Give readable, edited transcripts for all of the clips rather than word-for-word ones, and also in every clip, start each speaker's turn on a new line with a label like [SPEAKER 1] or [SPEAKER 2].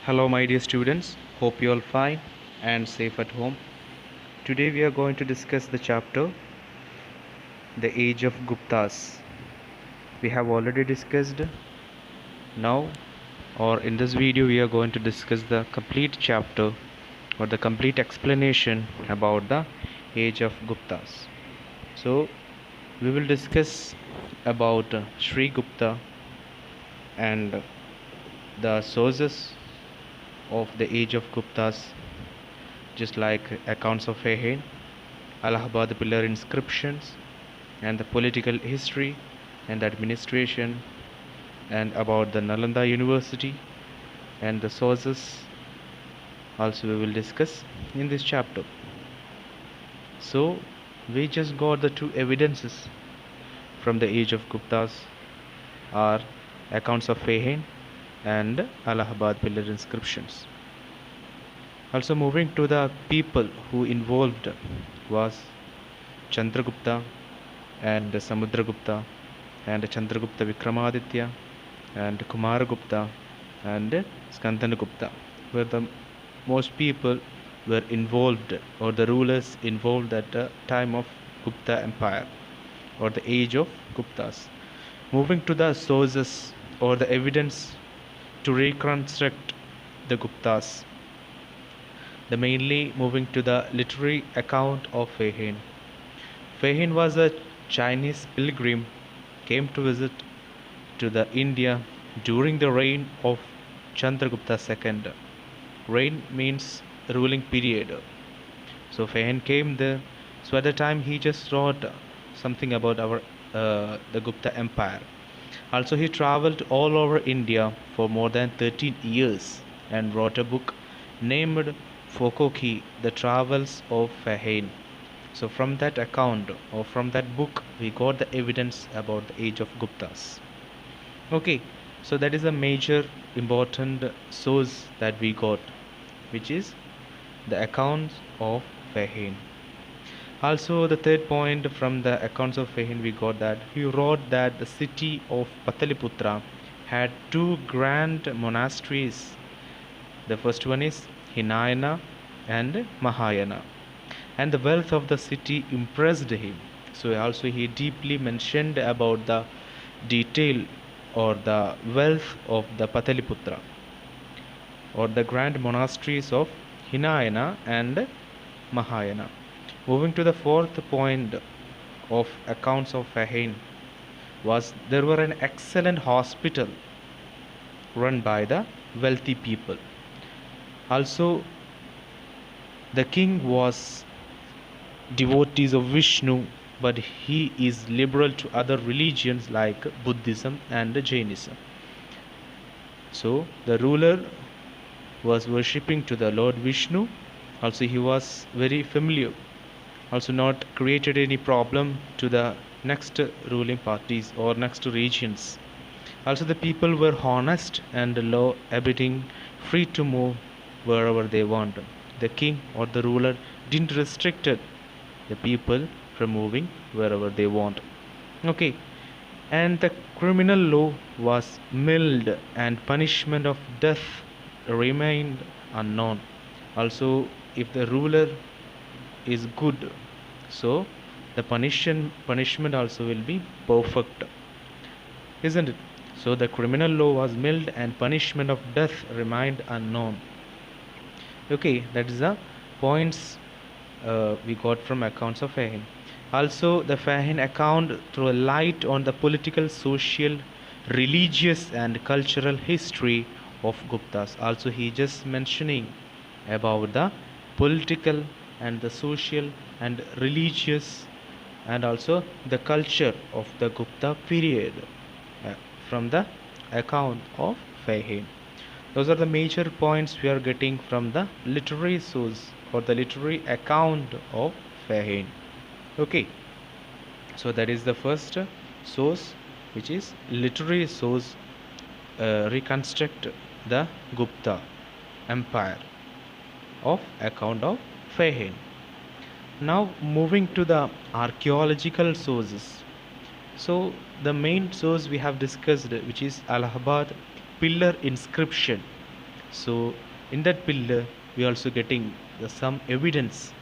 [SPEAKER 1] Hello my dear students, hope you all fine and safe at home. Today we are going to discuss the chapter The Age of Guptas. We have already discussed. Now or in this video we are going to discuss the complete chapter or the complete explanation about the Age of Guptas. So we will discuss about Sri Gupta and the sources of the Age of Guptas, just like accounts of Fahim, Allahabad pillar inscriptions, and the political history and the administration, and about the Nalanda University and the sources also we will discuss in this chapter. So we just got the two evidences from the Age of Guptas are accounts of Fahim and Allahabad pillar inscriptions. Also moving to the people who involved was Chandragupta and Samudragupta and Chandragupta Vikramaditya and Kumaragupta and Skandanagupta, where the most people were involved or the rulers involved at the time of Gupta Empire or the age of Guptas. Moving to the sources or the evidence to reconstruct the Guptas. The mainly moving to the literary account of Fahim. Fahim was a Chinese pilgrim came to visit to the India during the reign of Chandragupta II. Reign means ruling period. So Fahim came there. So at the time he just wrote something about our the Gupta Empire. Also he traveled all over India for more than 13 years and wrote a book named Fokoki, The Travels of Fahim. So from that account or from that book we got the evidence about the age of Guptas. Okay, so that is a major important source that we got, which is the accounts of Fahim. Also the third point from the accounts of Fahim we got that he wrote that the city of Pataliputra had two grand monasteries. The first one is Hinayana and Mahayana, and the wealth of the city impressed him. So also he deeply mentioned about the detail or the wealth of the Pataliputra or the grand monasteries of Hinayana and Mahayana. Moving to the fourth point of accounts of Fahim was there were an excellent hospital run by the wealthy people. Also the king was devotees of Vishnu, but he is liberal to other religions like Buddhism and Jainism. So the ruler was worshipping to the Lord Vishnu. Also he was very familiar, also not created any problem to the next ruling parties or next regions. Also the people were honest and law abiding, free to move wherever they want. The king or the ruler didn't restrict the people from moving wherever they want. Okay, and the criminal law was mild and punishment of death remained unknown. Also if the ruler is good, so the punishment also will be perfect, isn't it? So the criminal law was mild and punishment of death remained unknown. Okay, that is the points we got from accounts of Fahim. Also the Fahim account throw a light on the political, social, religious and cultural history of Guptas. Also he just mentioning about the political and the social and religious and also the culture of the Gupta period from the account of Fahim. Those are the major points we are getting from the literary source or the literary account of Fahim. Okay, so that is the first source, which is literary source reconstruct the Gupta Empire of account of Fahim. Now moving to the archaeological sources. So the main source we have discussed, which is Allahabad pillar inscription. So in that pillar we also getting some evidence.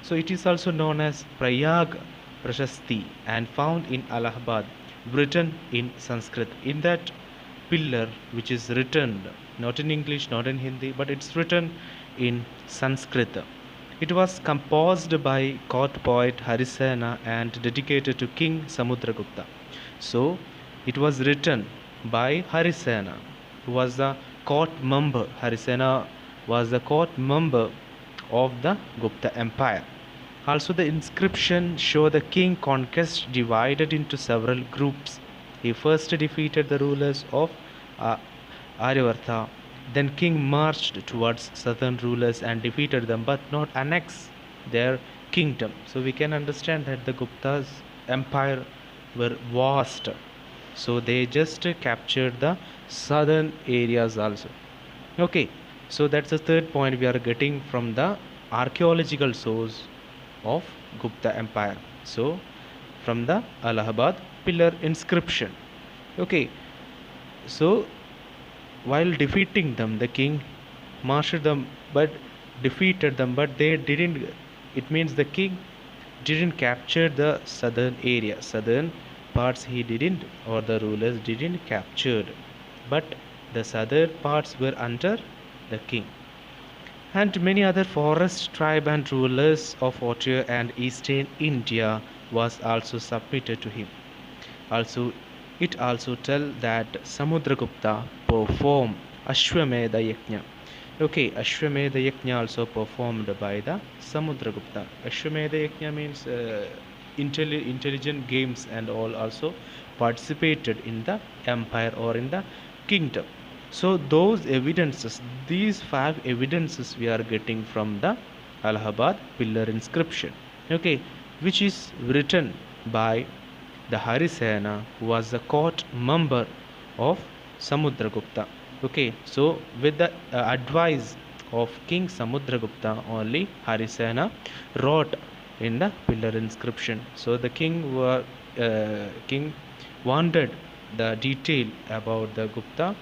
[SPEAKER 1] So it is also known as Prayag Prashasti and found in Allahabad, written in Sanskrit. In that pillar, which is written not in English, not in Hindi, but it's written in Sanskrit. It was composed by court poet Harisena and dedicated to King Samudragupta. So it was written by Harisena, who was the court member. Harisena was the court member of the Gupta Empire. Also, the inscription show the king conquest divided into several groups. He first defeated the rulers of uh, Aryavarta. Then king marched towards southern rulers and defeated them, but not annex their kingdom. So we can understand that the Gupta's empire were vast. So they just captured the southern areas also. Okay, so that's the third point we are getting from the archaeological source of Gupta Empire. So from the Allahabad pillar inscription. Okay, so while defeating them, the king marched them, but defeated them, but they didn't. It means the king didn't capture the southern area, southern parts he didn't, or the rulers didn't captured, but the southern parts were under the king. And many other forest tribe and rulers of Otter and eastern India was also submitted to him. Also, it also tell that Samudragupta performed Ashwamedha Yajna. Okay, Ashwamedha Yajna also performed by the Samudragupta. Ashwamedha Yajna means intelligent games and all also participated in the empire or in the kingdom. So those evidences, these 5 evidences we are getting from the Allahabad pillar inscription, okay, which is written by the Harisena, who was the court member of Samudragupta. Okay, so with the advice of King Samudragupta, only Harisena wrote in the pillar inscription. So the king wanted the detail about the Gupta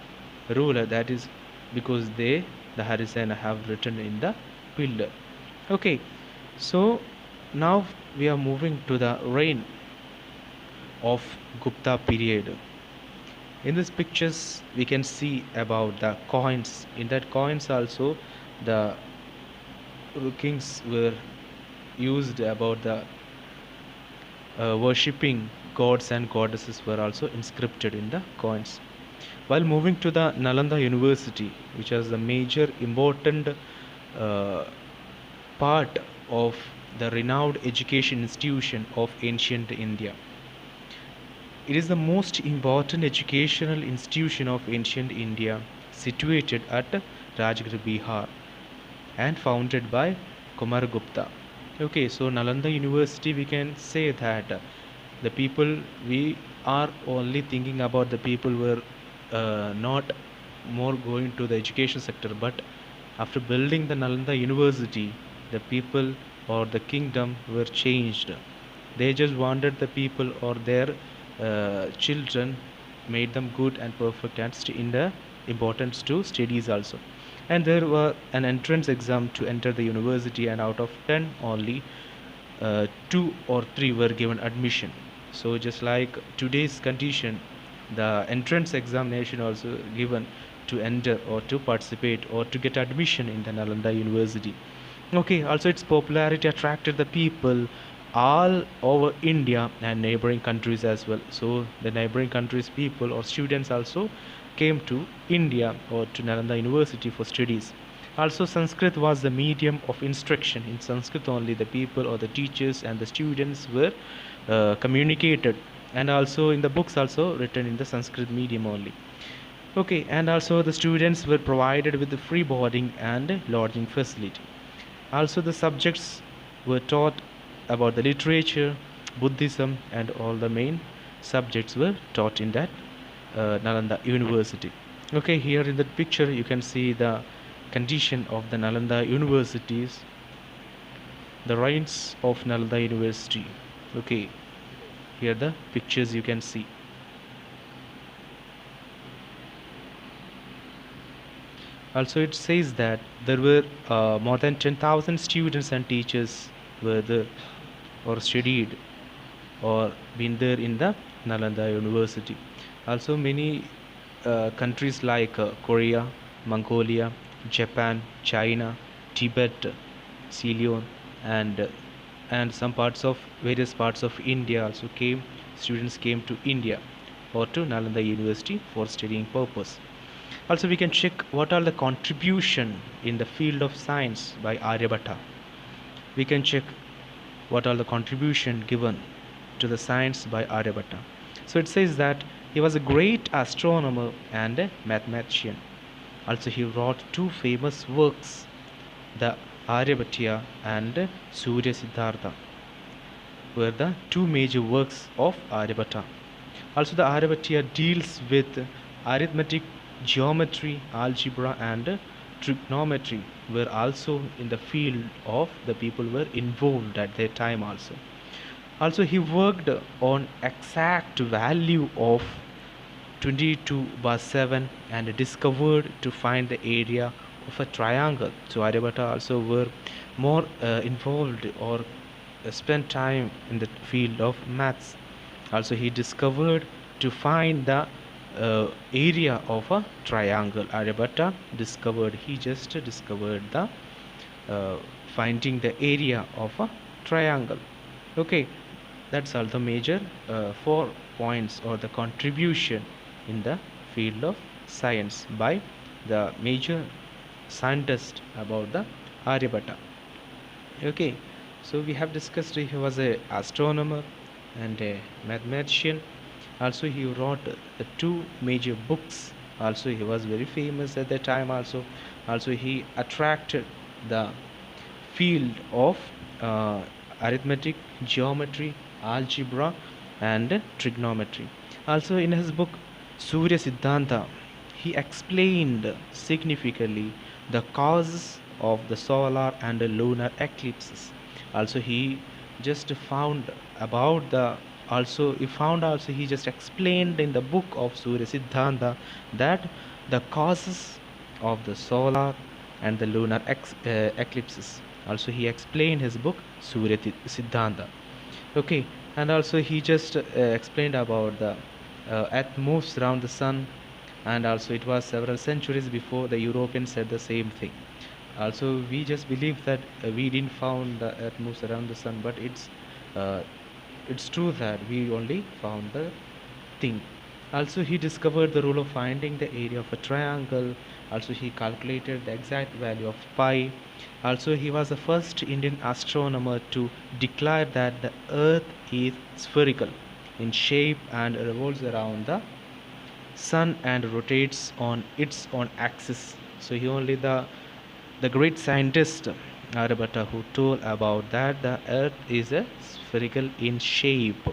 [SPEAKER 1] ruler, that is because the Harisena have written in the pillar. Okay, so now we are moving to the reign of Gupta period. In these pictures we can see about the coins. In that coins also the kings were used about the worshipping gods and goddesses were also inscribed in the coins. While moving to the Nalanda University, which was the major important part of the renowned education institution of ancient India. It is the most important educational institution of ancient India, situated at Rajgir, Bihar, and founded by Kumaragupta. Okay, so Nalanda University, we can say that the people, we are only thinking about the people were not more going to the education sector, but after building the Nalanda University, the people or the kingdom were changed. They just wanted the people or their children, made them good and perfect and in the importance to studies also. And there were an entrance exam to enter the university, and out of 10 only 2 or 3 were given admission. So just like today's condition, the entrance examination also given to enter or to participate or to get admission in the Nalanda University. Okay, also its popularity attracted the people all over India and neighboring countries as well. So the neighboring countries people or students also came to India or to Nalanda University for studies. Also, Sanskrit was the medium of instruction. In Sanskrit only the people or the teachers and the students were communicated, and also in the books also written in the Sanskrit medium only. Okay, and also the students were provided with the free boarding and lodging facility. Also the subjects were taught about the literature, Buddhism, and all the main subjects were taught in that Nalanda University. Okay, here in the picture you can see the condition of the Nalanda universities. the reigns of Nalanda University. Okay, here the pictures you can see. Also, it says that there were more than 10,000 students and teachers were there or studied or been there in the Nalanda University. Also, many countries like Korea, Mongolia, Japan, China, Tibet, Ceylon, and and some parts of various parts of India also came. Students came to India or to Nalanda University for studying purpose. Also, we can check what are the contribution in the field of science by Aryabhatta. We can check what are the contribution given to the science by Aryabhatta. So it says that he was a great astronomer and a mathematician. Also, he wrote two famous works, the Aryabhatiya and Surya Siddhartha, were the two major works of Aryabhatta. Also, the Aryabhatiya deals with arithmetic, geometry, algebra, and trigonometry were also in the field of the people were involved at their time also. Also, he worked on exact value of 22/7 and discovered to find the area of a triangle. So Aryabhatta also were more involved or spent time in the field of maths. Also, he discovered to find the area of a triangle. Aryabhatta discovered, he just discovered the uh, finding the area of a triangle. Okay, that's all the major 4 points or the contribution in the field of science by the major scientist about the Aryabhatta. Okay, so we have discussed he was a astronomer and a mathematician. Also, he wrote two major books. Also, he was very famous at that time. Also he attracted the field of arithmetic, geometry, algebra, and trigonometry. Also, in his book Surya Siddhanta, he explained significantly the causes of the solar and the lunar eclipses. Also, he just found about the also he just explained in the book of Surya Siddhanta that the causes of the solar and the lunar eclipses. Also, he explained his book Surya Siddhanta. Okay, and also he just explained about the earth moves around the sun, and also it was several centuries before the Europeans said the same thing. Also, we just believe that we didn't found the earth moves around the sun, but uh, it's true that we only found the thing. Also, he discovered the rule of finding the area of a triangle. Also, he calculated the exact value of pi. Also, he was the first Indian astronomer to declare that the earth is spherical in shape and revolves around the sun and rotates on its own axis. So he only the great scientist Aryabhatta who told about that the earth is a spherical in shape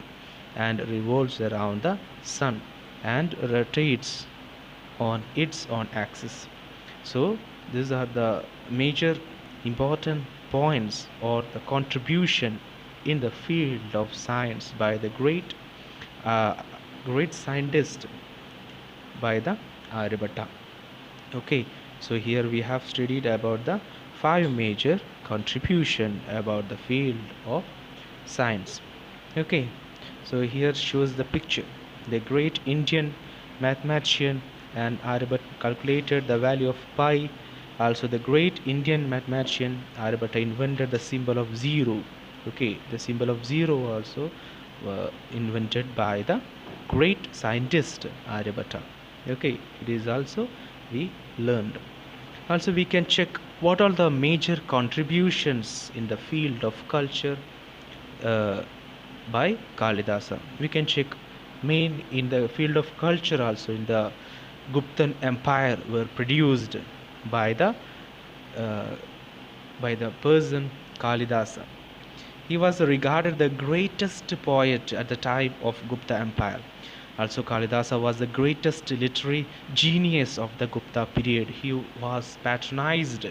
[SPEAKER 1] and revolves around the sun and rotates on its own axis. So these are the major important points or the contribution in the field of science by the uh, great scientist by the Aryabhatta. Okay, so here we have studied about the 5 major contribution about the field of science. Okay, so here shows the picture. The great Indian mathematician and Aryabhatta calculated the value of pi. Also, the great Indian mathematician Aryabhatta invented the symbol of zero. Okay, the symbol of zero also invented by the great scientist Aryabhatta. Okay, it is also we learned. Also, we can check what are the major contributions in the field of culture uh, by Kalidasa. We can check main in the field of culture also in the Guptan Empire were produced by the uh, person Kalidasa. He was regarded the greatest poet at the time of Gupta Empire. Also, Kalidasa was the greatest literary genius of the Gupta period. He was patronized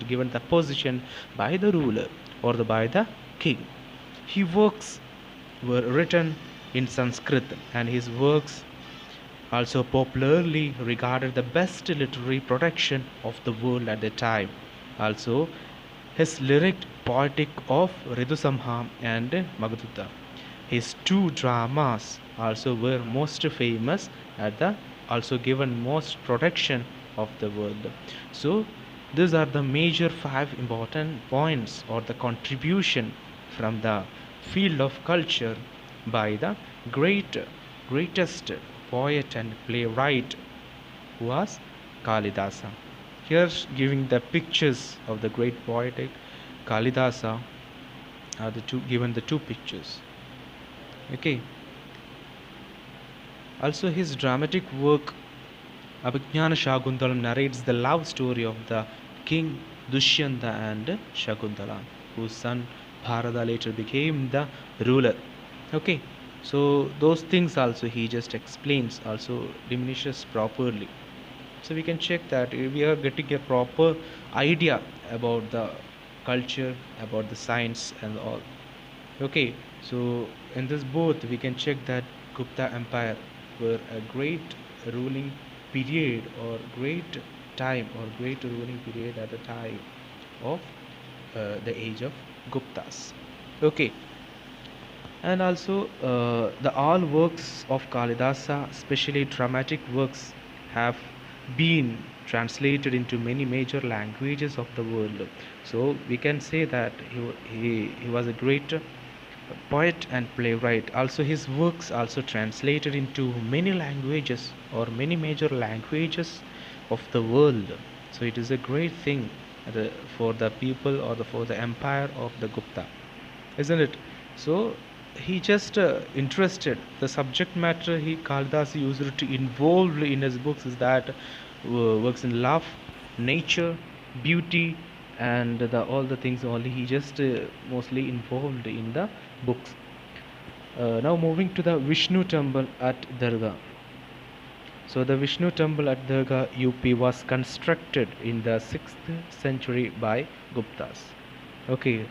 [SPEAKER 1] given the position by the ruler or by the king. His works were written in Sanskrit, and his works also popularly regarded the best literary production of the world at the time. Also, his lyric poetic of Ridusamha and Magdutta. His two dramas also were most famous at the also given most production of the world. So these are the major 5 important points or the contribution from the field of culture by the greatest poet and playwright who was Kalidasa. Here's giving the pictures of the great poetic Kalidasa are given the two pictures. Okay. Also, his dramatic work Abhignana Shakuntalam narrates the love story of the king Dushyanta and Shakuntala, whose son Bharata later became the ruler. Okay, so those things also he just explains, also diminishes properly. So we can check that we are getting a proper idea about the culture, about the science and all. Okay, so in this both we can check that Gupta Empire were a great ruling period or great time or great ruling period at the time of the age of Guptas. Okay, and also the all works of Kalidasa, especially dramatic works, have been translated into many major languages of the world. So we can say that he was a great poet and playwright. Also his works also translated into many languages or many major languages of the world. So it is a great thing for the people or for the empire of the Gupta, isn't it? So he just interested the subject matter he Kalidas used to involve in his books is that works in love, nature, beauty, and all the things only he just mostly involved in the books. Now moving to the Vishnu temple at Dargah. So the Vishnu temple at Dargah UP was constructed in the 6th century by Guptas. Okay,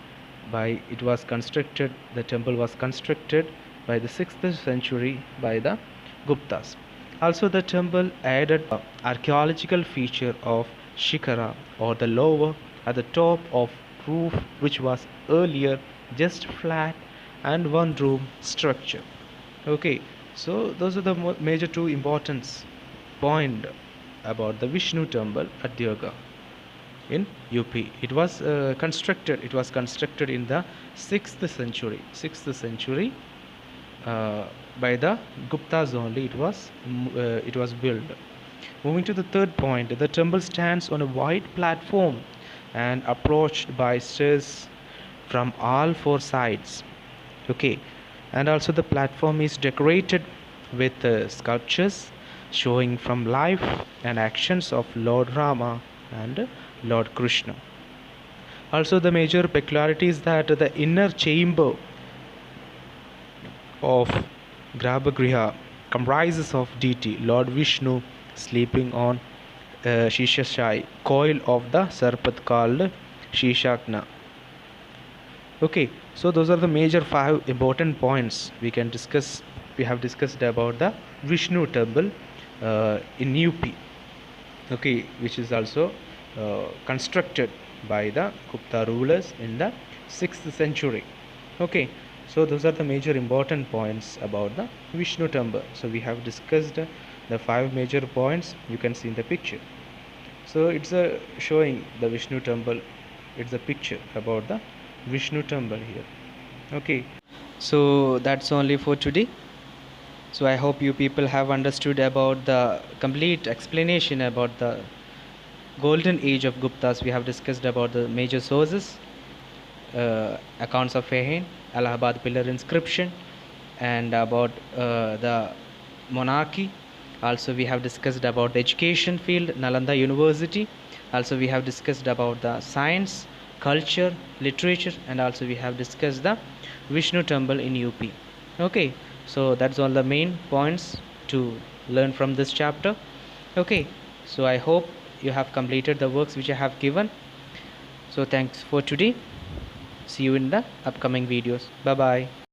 [SPEAKER 1] the temple was constructed by the 6th century by the Guptas. Also the temple added an archaeological feature of Shikara or the lower at the top of roof, which was earlier just flat and one room structure. Okay, so those are the major two importance point about the Vishnu temple at Dargah in UP. It was constructed in the 6th century by the Guptas only. It was built. Moving to the third point, the temple stands on a wide platform and approached by stairs from all 4 sides. Okay, and also the platform is decorated with sculptures showing from life and actions of Lord Rama and Lord Krishna. Also the major peculiarity is that the inner chamber of Grabhagriha comprises of deity Lord Vishnu sleeping on Shishashai, coil of the serpent called Shishakna. Okay, so those are the major 5 important points we can discuss. We have discussed about the Vishnu temple in UP. Okay, which is also constructed by the Gupta rulers in the 6th century. Okay, so those are the major important points about the Vishnu temple. So we have discussed the 5 major points you can see in the picture. So it's showing the Vishnu temple. It's a picture about the Vishnu temple here. Okay, so that's only for today. So I hope you people have understood about the complete explanation about the golden age of Guptas. We have discussed about the major sources, accounts of Fahin, Allahabad pillar inscription, and about the monarchy. Also we have discussed about the education field, Nalanda University. Also we have discussed about the science, culture, literature, and also we have discussed the Vishnu temple in UP. Okay, So that's all the main points to learn from this chapter. Okay, so I hope you have completed the works which I have given. So thanks for today. See you in the upcoming videos. Bye bye.